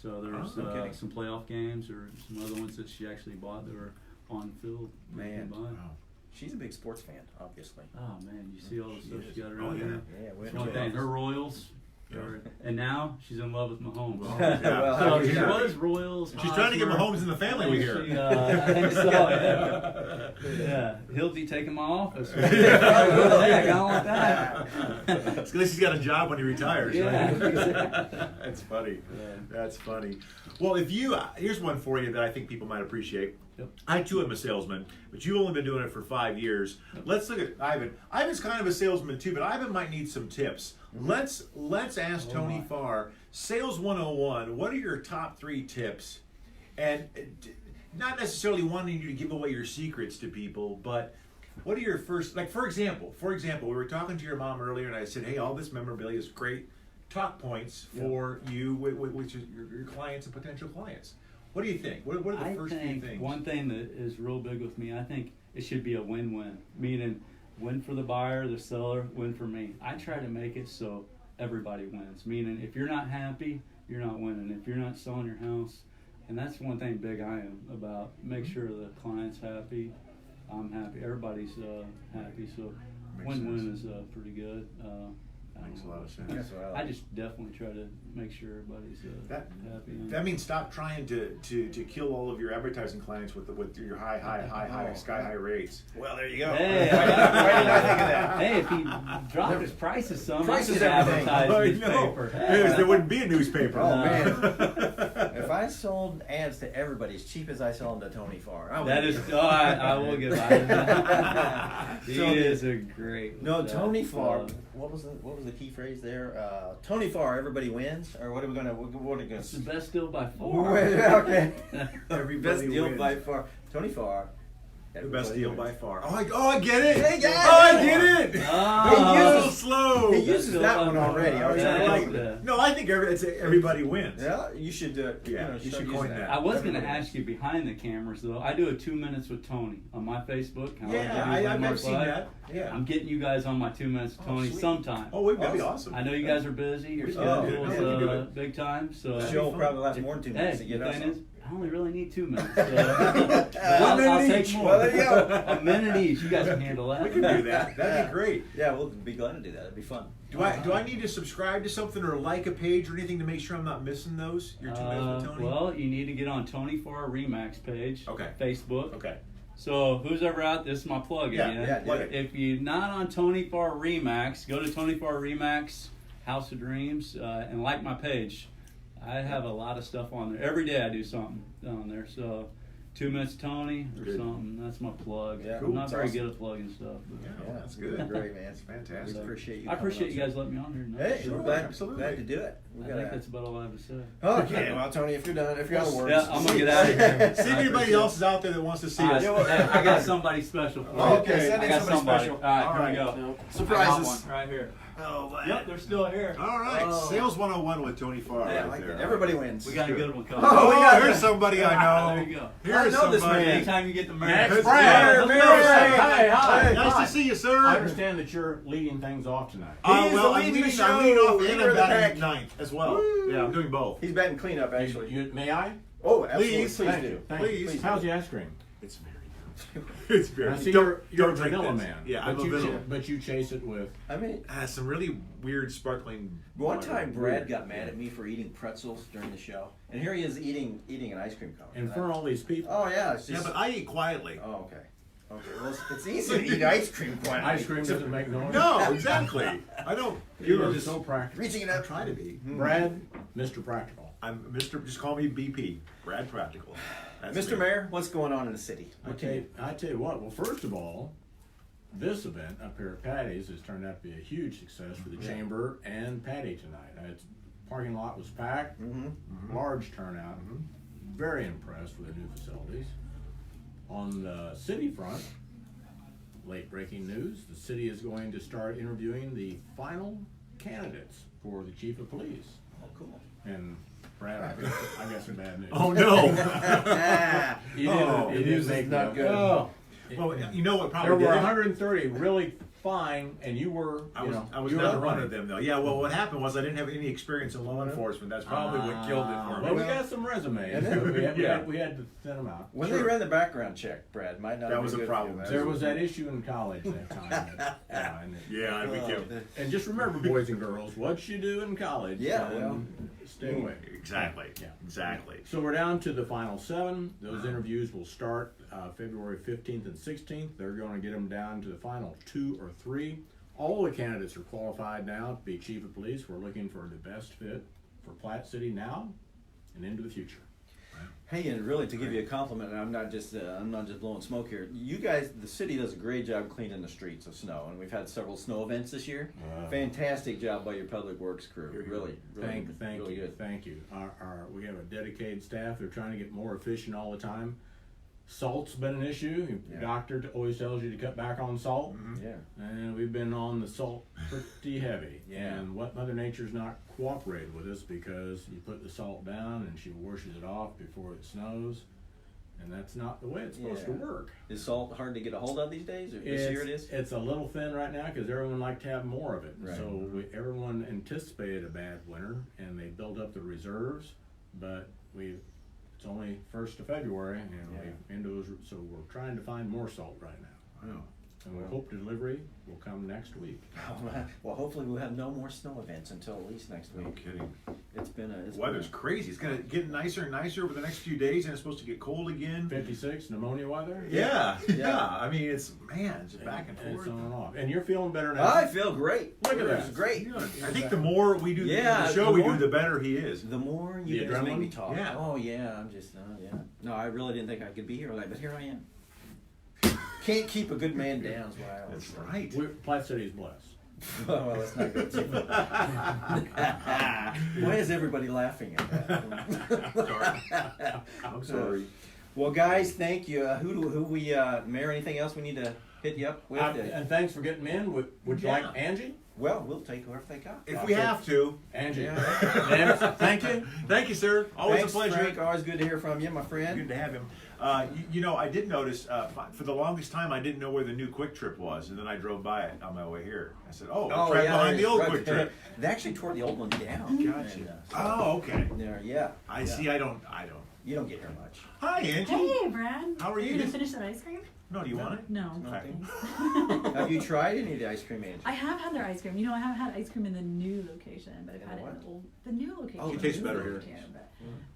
E: So there's
B: Oh, okay.
E: some playoff games or some other ones that she actually bought that were on field. that you
B: Man.
E: can buy.
A: Wow.
B: She's a big sports fan, obviously.
E: Oh man, you see all the
B: She
E: stuff
B: is.
E: she got
A: Oh,
E: around
A: yeah.
E: here.
B: Yeah, we
E: One thing, her Royals,
A: Yeah.
E: and now she's in love with Mahomes.
A: Well,
B: Well,
A: yeah.
B: how
E: So she
A: Yeah.
E: was Royals.
A: She's trying to get
E: Hosmer.
A: Mahomes in the family, we hear.
E: She, I think so, yeah. Yeah, he'll be taking my office.
A: Yeah.
E: Yeah, I don't want that.
A: At least he's got a job when he retires,
E: Yeah,
A: right?
E: exactly.
A: That's funny.
E: Yeah.
A: That's funny. Well, if you, here's one for you that I think people might appreciate.
E: Yep.
A: I too am a salesman, but you've only been doing it for 5 years. Let's look at Ivan. Ivan's kind of a salesman too, but Ivan might need some tips. Let's ask Tony
E: my.
A: Farr, Sales 101. What are your top 3 tips? And not necessarily wanting you to give away your secrets to people, but what are your first, like for example, we were talking to your mom earlier, and I said, hey, all this memorabilia is great talk points for you, which is your clients and potential clients. What do you think? What are the
E: I
A: first few
E: think
A: things?
E: one thing that is real big with me, I think it should be a win-win. Meaning, win for the buyer, the seller, win for me. I try to make it so everybody wins. Meaning, if you're not happy, you're not winning. If you're not selling your house, and that's one thing big I am about. Make sure the client's happy, I'm happy, everybody's happy. So
A: Makes
E: win-win
A: sense.
E: is pretty good. I
A: Makes a
E: don't
A: lot
E: know.
A: of sense.
B: That's what I like.
E: I just definitely try to make sure everybody's
A: That-
E: happy. and-
A: That means stop trying to kill all of your advertising clients with your high sky high rates.
B: Well, there you go.
E: Hey,
B: Why didn't I think of that?
E: Hey, if he dropped his prices some,
B: Prices
E: he could
B: everything.
E: advertise
A: I
E: newspaper.
A: know. There wouldn't be a newspaper.
B: Oh, man. If I sold ads to everybody as cheap as I sell them to Tony Farr, I would
E: That is, oh, I will give out. He
B: So-
E: is a great.
B: No, Tony Farr.
E: uh,
B: What was the key phrase there? Tony Farr, everybody wins, or what are we gonna? What are we gonna?
E: It's the best deal by far.
B: Okay.
A: Everybody
B: Best deal
A: wins.
B: by far. Tony Farr.
A: The best
B: everybody
A: deal
B: wins.
A: by far. I get it.
B: Hey, guys!
A: Oh, I get it.
E: Ah.
A: A little slow.
B: He uses that one already. I was
E: Yeah,
B: trying to
E: that's
B: like
E: the-
A: No, I think everybody wins.
B: Yeah, you should.
A: Yeah, you
B: start
A: should
B: using
A: coin that.
E: I was going to
B: Everybody
E: ask you behind the cameras though. I do a 2 minutes with Tony on my Facebook.
A: Yeah, I've seen that. Yeah.
E: I'm getting you guys on my 2 minutes with Tony
A: sweet.
E: sometime.
A: Oh, that'd be awesome.
E: I know you guys are busy. Your
A: Yeah,
E: schedule's
A: yeah, we can do it.
E: big time. So
B: The show will probably last more than 2 minutes to
E: Hey,
B: get
E: the
B: us.
E: thing is,
B: on.
E: I only really need 2 minutes. So
B: One
E: I'll
B: minute
E: take
B: each.
E: more.
B: Well, there you go.
E: A minute each. You guys can handle that.
A: We can do that. That'd be great.
B: Yeah, we'll be glad to do that. It'd be fun.
A: Do I need to subscribe to something or like a page or anything to make sure I'm not missing those? Your 2 minutes with Tony?
E: Well, you need to get on Tony Farr Remax page.
A: Okay.
E: Facebook.
A: Okay.
E: So who's ever out? This is my plug
A: Yeah,
E: again.
B: yeah,
A: plug it.
E: If you're not on Tony Farr Remax, go to Tony Farr Remax House of Dreams and like my page. I have a lot of stuff on there. Every day I do something on there. So 2 minutes Tony or
A: Good.
E: something. That's my plug.
B: Yeah,
E: I'm not
B: that's
E: very
B: awesome.
E: good at plugging stuff. But
A: Yeah, that's
B: You're
A: good.
B: Great, man.
A: That's fantastic.
B: We appreciate you.
E: I appreciate you
B: coming
E: guys letting me on here.
B: on. Hey,
A: Sure,
B: we're glad,
A: absolutely.
B: glad to do it. We
E: I think
B: gotta.
E: that's about all I have to say.
B: Okay, well, Tony, if you're done, if you're out of words,
E: Yeah, I'm gonna get out of here.
A: See if anybody else is out there that wants to see us.
E: I got somebody special for you.
B: Okay, send
E: I
B: in
E: got
B: somebody
E: somebody.
B: special.
E: All right,
A: All
E: here we
A: right.
E: go.
B: Surprises.
E: I got one right here.
B: Oh, man.
E: Yep, they're still here.
A: All right,
B: Oh.
A: Sales 101 with Tony Farr
B: Yeah, I
A: right
B: like
A: there.
B: that. Everybody wins.
E: We got a
A: Good.
E: good one coming.
B: Oh, we got
A: here's
B: that.
A: somebody I know.
E: There you go.
A: Here's
B: I know this
A: somebody.
B: man.
E: Anytime you get the
D: Next
E: marriage.
D: Brad.
B: Mary.
D: Hey, hi.
B: Hey,
A: Nice
B: hi.
A: to see you, sir.
D: I understand that you're leading things off tonight.
B: He's
A: Well,
B: the
A: I'm
B: lead in the
A: leading off
B: show.
A: and
B: Leader
A: I'm
B: of the
A: batting
B: pack.
A: ninth as well.
B: Woo.
A: Yeah, I'm doing both.
B: He's batting cleanup, actually.
D: May I?
B: Oh, absolutely.
A: Please.
B: Please
D: Thank
B: do.
D: you. Thank
A: Please.
D: you. How's the ice cream?
A: It's very good. It's very
D: I
A: good.
D: see
A: Don't-
D: you're a
A: don't drink
D: vanilla
A: this.
D: man.
A: Yeah, I'm
D: but
A: a
D: you
A: vanilla.
D: but you chase it with.
B: I mean,
A: Some really weird sparkling.
B: one
A: water.
B: time Brad
A: Weird.
B: got mad at me for eating pretzels during the show, and here he is eating an ice cream cone.
D: And for all these people,
B: Oh yeah, it's
A: Yeah,
B: just.
A: but I eat quietly.
B: Oh okay. Okay, well it's easy to eat ice cream quietly.
D: ice cream doesn't make noise.
A: No, exactly. I don't.
D: You're
A: Yours.
D: so practical.
B: Reaching it
A: I
B: up.
A: try to be.
D: Brad, Mr. Practical.
A: I'm Mr. Just call me BP. Brad Practical. That's
B: Mr.
A: me.
B: Mayor, what's going on in the city?
D: I tell you what. Well, first of all, this event up here at Patty's has turned out to be a huge success for the chamber and Patty tonight. Its parking lot was packed, large turnout. Very impressed with the new facilities. On the city front, late breaking news, the city is going to start interviewing the final candidates for the chief of police.
B: Oh, cool.
D: And Brad, I got some bad news.
A: Oh no!
D: It is not good. Oh.
A: Well, you know what?
D: There
A: Probably
D: were
A: did it?
D: 130 really fine, and you were.
A: I
D: you
A: was,
D: know,
A: I was
D: you were
A: not
D: up
A: one
D: running.
A: of them though. Yeah. Well, what happened was I didn't have any experience in law enforcement. That's probably what killed it for me.
D: Well, we got some resumes.
B: And then-
D: we had to send them out.
B: When
A: Sure.
B: they ran the background check, Brad, might not
A: That
B: be
A: was a
B: good
A: problem.
B: for you.
D: There was that issue in college that time.
A: Yeah, I'd be killed.
D: And just remember, boys and girls, what you do in college.
B: Yeah,
D: and
B: well.
D: stay away.
A: Exactly.
D: Yeah.
A: Exactly.
D: So we're down to the final 7. Those interviews will start February 15th and 16th. They're going to get them down to the final 2 or 3. All the candidates are qualified now to be chief of police. We're looking for the best fit for Platte City now and into the future.
B: Hey, and really to give you a compliment, and I'm not just blowing smoke here. You guys, the city does a great job cleaning the streets of snow, and we've had several snow events this year. Fantastic job by your public works crew. Really,
D: Thank
B: really
D: you.
B: good.
D: Thank you. We have a dedicated staff. They're trying to get more efficient all the time. Salt's been an issue.
B: Yeah.
D: Doctor always tells you to cut back on salt.
B: Yeah.
D: And we've been on the salt pretty heavy.
B: Yeah.
D: And what Mother Nature's not cooperated with us because you put the salt down and she washes it off before it snows. And that's not the way it's supposed to
B: Yeah.
D: work.
B: Is salt hard to get a hold of these days? Or this year it is?
D: It's a little thin right now because everyone liked to have more of it.
B: Right.
D: So everyone anticipated a bad winter and they built up the reserves, but it's only 1st of February and we're into those, so we're trying to find more salt right now.
A: Wow.
D: And we hope delivery will come next week.
B: Well, hopefully we'll have no more snow events until at least next week.
A: No kidding.
B: It's been a
A: The weather's crazy. It's gonna get nicer and nicer over the next few days, and it's supposed to get cold again.
D: 56 pneumonia weather.
A: Yeah,
B: Yeah.
A: yeah. I mean, it's back and
D: It's
A: forth.
D: on and off. And you're feeling better now.
B: I feel great.
D: Look at
B: It's
D: that.
B: great.
A: I think the more we do
B: Yeah,
A: the show,
B: the
A: we
B: more-
A: do, the better he is.
B: The more you
D: The
B: guys make me
D: adrenaline?
B: talk.
A: Yeah.
B: Oh yeah, I'm just yeah. No, I really didn't think I could be here tonight, but here I am. Can't keep a good man down. Is why I
A: That's
B: always
A: right.
D: Platte City is blessed.
B: well, let's not go too far. Why is everybody laughing at that?
A: I'm sorry.
B: Well, guys, thank you. Who we Mayor? Anything else we need to hit you up with?
D: And thanks for getting me in. Would you
A: Yeah.
D: like Angie?
B: Well, we'll take whoever they got.
A: If we have to.
D: Angie.
B: Yeah.
D: Dennis, thank you.
A: Thank you, sir. Always
B: Thanks,
A: a pleasure.
B: Frank. Always good to hear from you, my friend.
A: Good to have him. You know, I did notice for the longest time I didn't know where the new Quick Trip was, and then I drove by it on my way here. I said, "Oh, it's right behind the old
B: right
A: Quick
B: there.
A: Trip."
B: They actually tore the old one down.
A: Gotcha.
B: And,
A: Oh, okay.
B: there, yeah.
A: I
B: yeah.
A: see. I don't.
B: You don't get here much.
A: Hi, Angie.
F: Hey, Brad.
A: How are you?
F: You gonna finish that ice cream?
A: No, do you want it?
F: No.
B: No,
A: Okay.
B: thanks. Have you tried any of the ice cream, Angie?
F: I have had their ice cream. You know, I haven't had ice cream in the new location, but I've
B: In
F: had
B: the
F: it in
B: what?
F: the old, the new location.
B: Oh, it
A: tastes
F: The new
A: better here.
F: location, but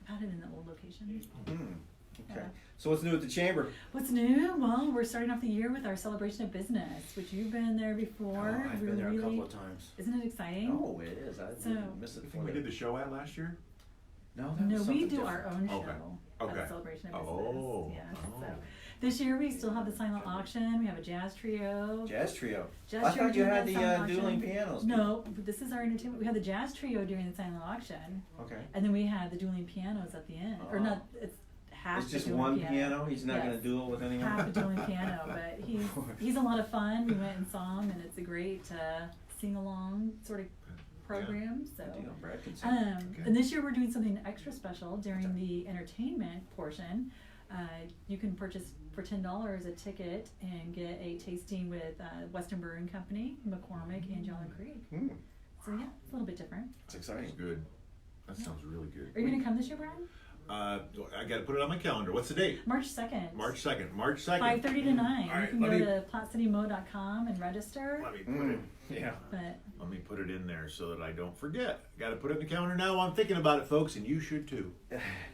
F: I've had it in the old location.
B: Okay.
F: Yeah.
B: So what's new at the chamber?
F: What's new? Well, we're starting off the year with our celebration of business, which you've been there before.
B: Oh, I've
F: We're
B: been there a couple
F: really-
B: of times.
F: Isn't it exciting?
B: Oh, it is. I
F: So-
B: didn't miss it
A: You
B: before.
A: think we did the show at last year?
B: No, that
F: No,
B: was
F: we
B: something
F: do
B: different.
F: our own show
A: Okay.
F: at
A: Okay.
F: the celebration of
A: Oh.
F: business. Yes.
A: Oh.
F: So this year we still have the silent auction. We have a jazz trio.
B: Jazz trio.
F: Jazz
B: I
F: trio
B: thought you
F: during
B: had
F: the
B: the
F: silent auction.
B: dueling pianos.
F: No, this is our entertainment. We have the jazz trio during the silent auction,
B: Okay.
F: and then we have the dueling pianos at the end. Or
B: Oh.
F: not, it's half
B: It's
F: the
B: just
F: dueling
B: one piano. He's not
F: Yes.
B: going to duel with anyone.
F: Half the dueling piano, but he's a lot of fun. We went and saw him, and it's a great sing along sort of program. So.
B: Good deal. Brad can sing.
A: Okay.
F: And this year we're doing something extra special during the entertainment portion. You can purchase for $10 a ticket and get a tasting with Western Brewing Company, McCormick, and Jolly Creek.
B: Hmm,
F: So yeah, it's a little bit different.
B: It's exciting.
A: That's good. That sounds really good.
F: Are you gonna come this year, Brad?
A: I got to put it on my calendar. What's the date?
F: March 2nd.
A: March 2nd. March 2nd.
F: 5:30 to 9.
A: All right,
F: You can
A: let
F: go
A: me-
F: to plattecitymo.com and register.
A: Let me put it.
B: Yeah.
F: But
A: Let me put it in there so that I don't forget. Got to put it in the calendar now. I'm thinking about it, folks, and you should too.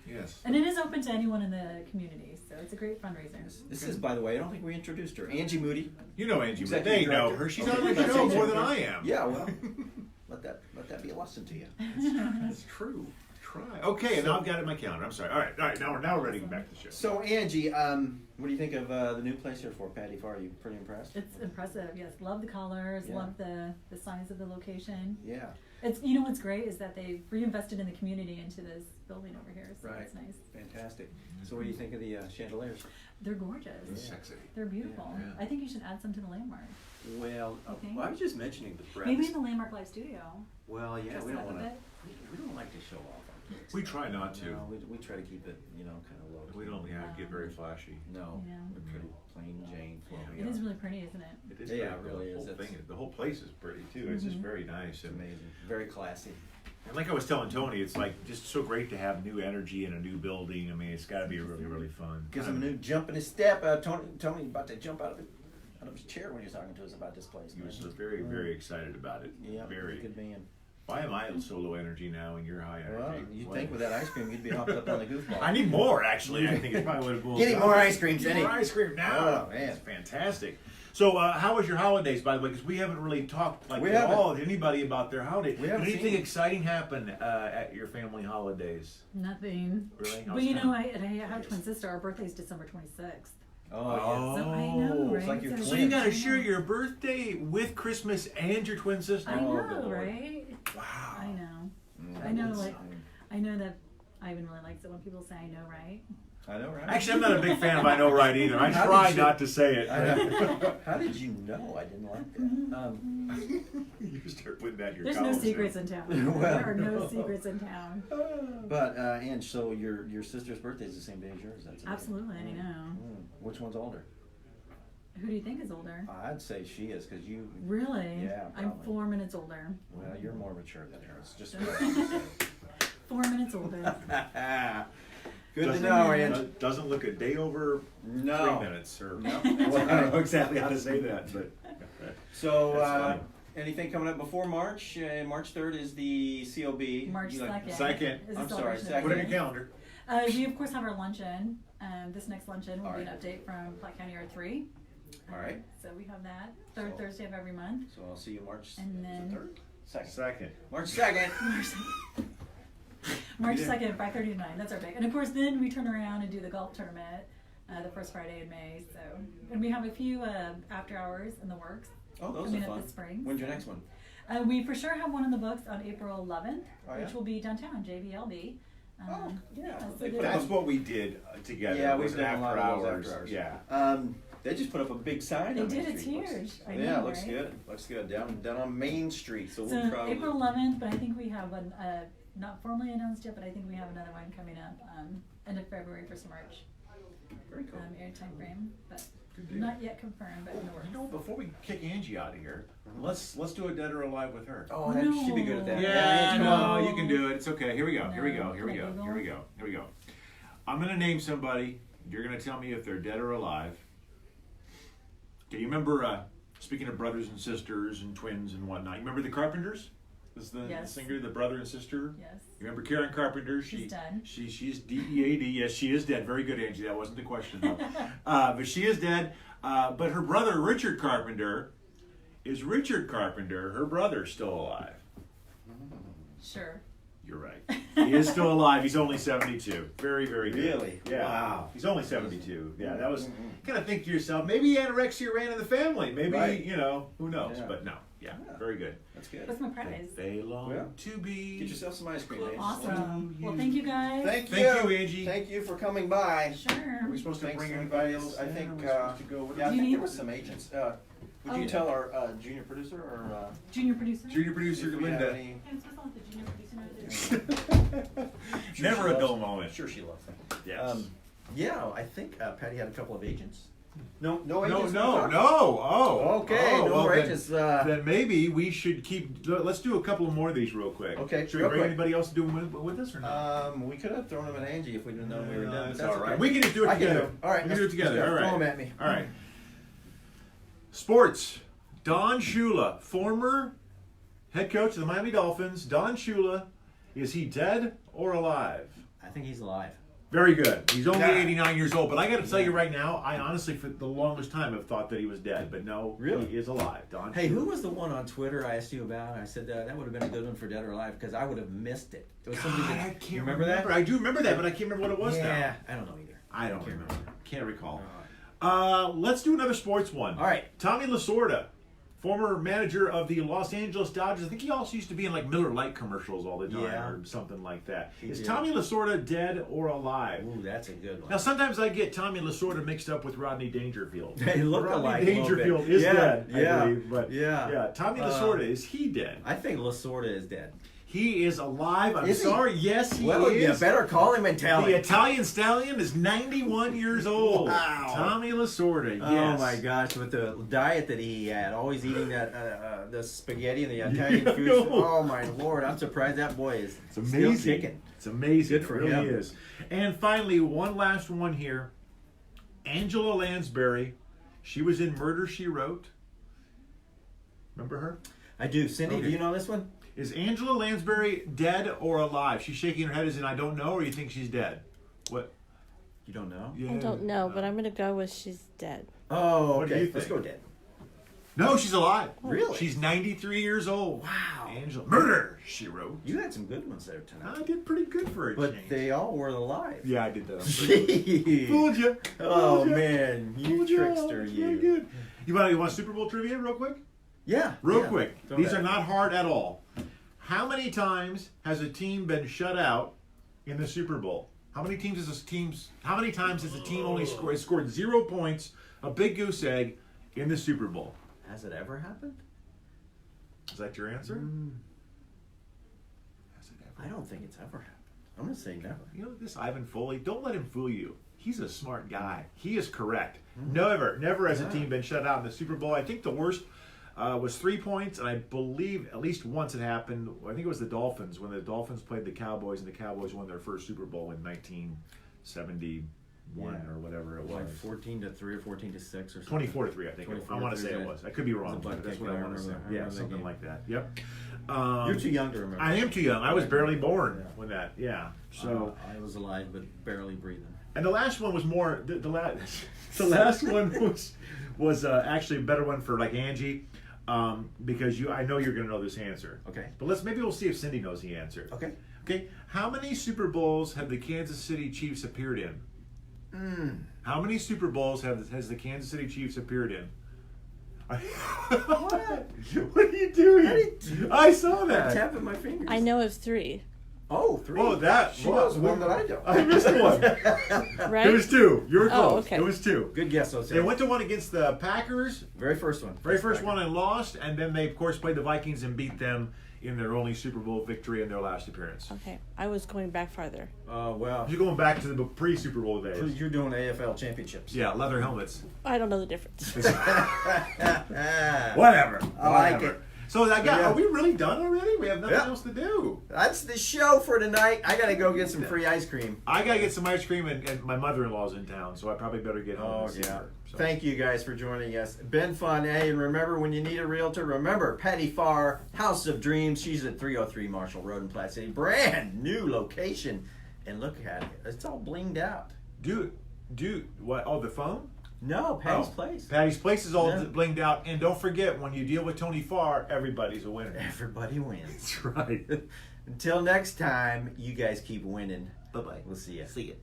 A: Yes.
F: and it is open to anyone in the community, so it's a great fundraiser.
B: This is, by the way, I don't think we introduced her. Angie Moody.
A: You know Angie, but
B: Executive
A: they know
B: director.
A: her. She's
B: Okay,
A: on the
B: that's
A: show
B: Angie.
A: more than I am.
B: Yeah, well, let that be a lesson to you.
A: That's true. Try. Okay, and now I've got it in my calendar. I'm sorry. All right. Now we're ready to get back to the show.
B: So Angie, What do you think of the new place here for Patty Farr? Are you pretty impressed?
F: It's impressive. Yes, love the colors.
B: Yeah.
F: Love the size of the location.
B: Yeah.
F: It's what's great is that they've reinvested in the community into this building over here. So
B: Right.
F: it's nice.
B: Fantastic. So what do you think of the chandeliers?
F: They're gorgeous.
A: Sexy.
F: They're beautiful.
A: Yeah.
F: I think you should add some to the landmark.
B: Well,
F: Okay.
B: I was just mentioning the breadth.
F: Maybe in the landmark live studio.
B: Well, yeah,
F: Dress
B: we
F: it
B: don't
F: up a
B: want to.
F: bit.
B: We don't like to show off our kids.
A: We try not to.
B: No, we try to keep it, kind of low.
A: We don't get very flashy.
B: No,
F: Yeah.
B: we're pretty plain Jane.
F: It is really pretty, isn't it?
A: It is
B: Yeah,
A: pretty.
B: it really
A: the
B: is.
A: whole
B: It's-
A: thing, the whole place is pretty too. It's just very nice.
B: It's amazing. Very classy.
A: And like I was telling Tony, it's like just so great to have new energy in a new building. I mean, it's got to be really, really fun.
B: Gives him a new jump in his step. Tony about to jump out of his chair when he was talking to us about this place.
A: He was
B: man.
A: very, very excited about it.
B: Yeah,
A: Very.
B: good man.
A: Why am I so low energy now and you're high energy?
B: Well, you'd
A: What?
B: think with that ice cream you'd be hopped up on the goofball.
A: I need more, actually. I think it's probably what it boils
B: Get him
A: down
B: more
A: to.
B: ice cream,
A: Get
B: Jenny.
A: more ice cream now.
B: Oh, man.
A: That's fantastic. So, how was your holidays, by the way? Because we haven't really talked
B: We
A: at
B: haven't.
A: all to anybody about their holidays.
B: We haven't
A: Did anything
B: seen-
A: exciting happen at your family holidays?
F: Nothing.
A: Really?
F: But I have a twin sister. Our birthday's December 26th.
B: Oh,
F: So I know,
B: It's
F: right?
B: like your
F: So
A: So you got to
F: I
A: share
F: know.
A: your birthday with Christmas and your twin sister.
F: I
B: Oh,
F: know,
B: good Lord.
F: right?
A: Wow.
F: I know.
B: yeah.
F: I know, like, I know that Ivan really likes it when people say I know, right?
B: I know, right?
A: Actually, I'm not a big fan of I Know Right either. I
B: How
A: try
B: did you-
A: not to say it.
B: How did you know I didn't like that?
A: You start putting that in your
F: There's no
A: columns there.
F: secrets in town.
B: Well,
F: There are no secrets in town.
B: But Ange, so your sister's birthday is the same day as yours. That's amazing.
F: Absolutely, I know.
B: Which one's older?
F: Who do you think is older?
B: I'd say she is, because you.
F: Really?
B: Yeah,
F: I'm
B: probably.
F: 4 minutes older.
B: Well, you're more mature than her. It's just.
F: 4 minutes older.
B: Good to
A: Doesn't-
B: know, Ange.
A: Doesn't look a day over
B: No.
A: 3 minutes. Or,
B: No.
A: well, I don't know exactly how to say that, but.
B: So,
A: That's funny.
B: anything coming up before March? March 3rd is the COB.
F: March
B: You like-
F: 2nd.
A: Second.
F: is the
B: I'm sorry,
F: celebration of
B: second.
A: Put it in
F: kids.
A: your calendar.
F: We of course have our luncheon. This next luncheon will
B: All
F: be
B: right.
F: an update from Platte County R3.
B: All right.
F: So we have that third
B: So-
F: Thursday of every month.
B: So I'll see you March
F: And then-
B: 3rd? Second.
A: Second.
B: March 2nd.
F: March
B: did.
F: 2nd, 5:30 to 9. That's our big. And of course, then we turn around and do the golf tournament the first Friday in May. So, and we have a few after hours in the works.
B: Oh, those
F: coming
B: are
F: up
B: fun.
F: this spring.
B: When's your next one?
F: We for sure have one in the books on April 11th,
B: Oh, yeah?
F: which will be downtown JVLB.
B: Yeah.
F: so
B: They
F: they-
B: put
A: That's what we did together.
B: Yeah,
A: It
B: we've
A: was
B: done a lot of those
A: hours.
B: after hours.
A: Yeah.
B: They just put up a big sign.
F: They
B: on
F: did,
B: Main
F: it's
B: Street. Looks-
F: huge. I
B: yeah,
F: know,
B: it looks
F: right?
B: good. Looks good down on Main Street. So
F: So
B: we'll probably.
F: April 11th, but I think we have one not formally announced yet, but I think we have another one coming up end of February, 1st of March.
B: Very cool.
F: Air time frame, but
A: Good deal.
F: not yet confirmed, but in the works.
A: You know, before we kick Angie out of here, let's do a Dead or Alive with her.
B: Oh, that, she'd be good at that.
A: Yeah,
B: come
A: no,
B: on.
A: you can do it. It's okay. Here we go. Here we go.
F: No.
A: Here we
F: Can I
A: go.
F: Google?
A: Here we go. Here we go. I'm gonna name somebody. You're gonna tell me if they're dead or alive. Okay, you remember? Speaking of brothers and sisters and twins and whatnot, you remember the Carpenters? This is the
F: Yes.
A: singer, the brother and sister.
F: Yes.
A: You remember Karen Carpenter?
F: She's dead.
A: She's DEAD. Yes, she is dead. Very good, Angie. That wasn't the question though. But she is dead. But her brother Richard Carpenter is Richard Carpenter. Her brother still alive.
F: Sure.
A: You're right. He is still alive. He's only 72. Very, very good.
B: Really?
A: Yeah.
B: Wow.
A: He's only 72. Yeah, that was kind of think to yourself, maybe anorexia ran in the family. Maybe,
B: Right.
A: who knows?
B: Yeah.
A: But no. Yeah, very good.
B: That's good.
F: What's my prize?
A: They long
B: Well,
A: to be.
B: Get yourself some ice cream, Ange.
F: Awesome. Well, thank you guys.
B: Thank you.
A: Thank you, Angie.
B: Thank you for coming by.
F: Sure.
A: Are we supposed to
B: Thanks
A: bring
B: to
A: anybody
B: everybody
A: else?
B: I
A: in?
B: think,
A: Are we supposed to go with
B: Yeah, I
F: Do
B: think
F: you
B: there
F: need-
B: was some agents. Would
F: Oh.
B: you tell our junior producer or
F: Junior producer?
A: Junior producer
B: if we have
A: Linda.
B: any-
F: Hey, I'm supposed to let the junior producer know that.
A: Never
B: she
A: a dull
B: loves-
A: moment.
B: Sure, she loves that.
A: Yes.
B: Yeah, I think Patty had a couple of agents. No
A: no,
B: agents.
A: no, no. Oh.
B: Okay,
A: Oh,
B: no
A: well,
B: more
A: then-
B: agents.
A: Then maybe we should keep. Let's do a couple more of these real quick.
B: Okay,
A: Should we
B: real
A: bring
B: quick.
A: anybody else to do them with us or not?
B: We could have thrown them at Angie if we didn't know we were done.
A: That's
B: but
A: all right.
B: okay.
A: We can just do it
B: I can
A: together.
B: do it. All right,
A: we can do it together. All
B: Throw
A: right.
B: them at me.
A: All right. Sports. Don Shula, former head coach of the Miami Dolphins. Don Shula, is he dead or alive?
B: I think he's alive.
A: Very good. He's only
B: Yeah.
A: 89 years old, but I got to tell you right now, I honestly, for the longest time, have thought that he was dead, but no,
B: Really?
A: he is alive. Don.
B: Hey,
A: Shula.
B: who was the one on Twitter I asked you about? I said that would have been a good one for Dead or Alive because I would have missed it. It was somebody
A: God,
B: that,
A: I can't
B: remember that?
A: I do remember that, but I can't remember what it was now.
B: Yeah, I don't know either.
A: I don't
B: Can't
A: remember. Can't recall. Let's do another sports one.
B: All right.
A: Tommy Lasorda, former manager of the Los Angeles Dodgers. I think he also used to be in like Miller Lite commercials all the time
B: Yeah.
A: or something like that.
B: He
A: Is
B: did.
A: Tommy Lasorda dead or alive?
B: Ooh, that's a good one.
A: Now, sometimes I get Tommy Lasorda mixed up with Rodney Dangerfield.
B: They look
A: Rodney
B: alike a little
A: Dangerfield
B: bit.
A: is
B: Yeah,
A: dead, I
B: yeah,
A: believe. But
B: yeah.
A: Tommy Lasorda, is he dead?
B: I think Lasorda is dead.
A: He is alive. I'm
B: Is he?
A: sorry. Yes, he
B: Well, you
A: is.
B: better call him and tell
A: The
B: him.
A: Italian stallion is 91 years old.
B: Wow.
A: Tommy Lasorda, yes.
B: Oh my gosh, with the diet that he had, always eating that the spaghetti and the Italian food.
A: know.
B: Oh my lord, I'm surprised that boy is
A: It's amazing.
B: still kicking.
A: It's amazing.
B: Good for
A: it really
B: him.
A: is. And finally, one last one here. Angela Lansbury. She was in Murder, She Wrote. Remember her?
B: I do. Cindy,
A: Okay.
B: do you know this one?
A: Is Angela Lansbury dead or alive? She's shaking her head as in I don't know, or you think she's dead? What?
B: You don't know?
A: Yeah.
G: I don't know, but I'm gonna go with she's dead.
B: Oh,
A: What do
B: okay.
A: you
B: Let's
A: think?
B: go dead.
A: No, she's alive.
B: Really?
A: She's 93 years old.
B: Wow.
A: Angela. Murder, She Wrote.
B: You had some good ones there tonight.
A: I did pretty good for a
B: But
A: change.
B: they all were alive.
A: Yeah, I did that.
B: Gee.
A: Fooled you.
B: Oh man, you
A: Fooled ya.
B: trickster,
A: That's
B: you.
A: very good. You want Super Bowl trivia real quick?
B: Yeah.
A: Real
B: yeah.
A: quick.
B: Throw
A: These
B: that
A: are
B: in.
A: not hard at all. How many times has a team been shut out in the Super Bowl? How many times has a team only scored 0 points, a big goose egg, in the Super Bowl?
B: Has it ever happened?
A: Is that your answer?
B: Mm,
A: Has it ever?
B: I don't think it's ever happened. I'm gonna say never.
A: You know this Ivan Foley. Don't let him fool you. He's a smart guy. He is correct.
B: Mm-hmm.
A: Never has a
B: Yeah.
A: team been shut out in the Super Bowl. I think the worst was 3 points, and I believe at least once it happened. I think it was the Dolphins when the Dolphins played the Cowboys, and the Cowboys won their first Super Bowl in 1971
B: Yeah.
A: or whatever it was.
B: Like 14-3 or 14-6 or something.
A: 24-3, I think. I
B: 24-3,
A: want to say it
B: yeah.
A: was. I could be wrong,
B: It's a butt
A: but that's
B: kick,
A: what I
B: yeah,
A: want to say.
B: remember
A: Yeah,
B: that
A: something
B: game.
A: like that. Yep.
B: You're too young to remember.
A: I am too young. I was barely born
B: Yeah.
A: when that. Yeah. So.
B: I was alive but barely breathing.
A: And the last one was more the last. The last one was actually a better one for like Angie, because I know you're gonna know this answer.
B: Okay.
A: But maybe we'll see if Cindy knows the answer.
B: Okay.
A: Okay. How many Super Bowls have the Kansas City Chiefs appeared in? How many Super Bowls has the Kansas City Chiefs appeared in? What? What are you doing? I saw
B: I'm
A: that.
B: tapping my fingers.
G: I know of 3,
B: Oh, 3.
A: Oh, that.
B: She knows one that I don't.
A: I missed one.
G: right?
A: It was 2. You were
G: Oh,
A: close.
G: okay.
A: It was 2.
B: Good guess, though.
A: They went to one against the Packers,
B: Very first one.
A: very first one, and lost, and then they of course played the Vikings and beat them in their only Super Bowl victory in their last appearance.
G: Okay, I was going back farther.
B: Well,
A: You're going back to the pre-Super Bowl days.
B: you're doing AFL championships.
A: Yeah, leather helmets.
G: I don't know the difference.
A: Whatever.
B: I like
A: Whatever.
B: it.
A: So
B: Yeah.
A: are we really done already? We have nothing
B: Yeah.
A: else to do.
B: That's the show for tonight. I gotta go get some free ice cream.
A: I gotta get some ice cream, and my mother-in-law's in town, so I probably better get home.
B: Oh,
A: and see
B: yeah.
A: her. So.
B: Thank you guys for joining us. Been fun, hey? And remember, when you need a realtor, remember Patty Farr, House of Dreams. She's at 303 Marshall Road in Platte City. Brand new location. And look at it. It's all blinged out.
A: Dude, what? Oh, the phone?
B: No, Patty's
A: Oh,
B: Place.
A: Patty's Place is all
B: Yeah.
A: blinged out, and don't forget, when you deal with Tony Farr, everybody's a winner.
B: Everybody wins.
A: That's right.
B: Until next time, you guys keep winning.
A: Bye-bye.
B: We'll see ya.
A: See ya.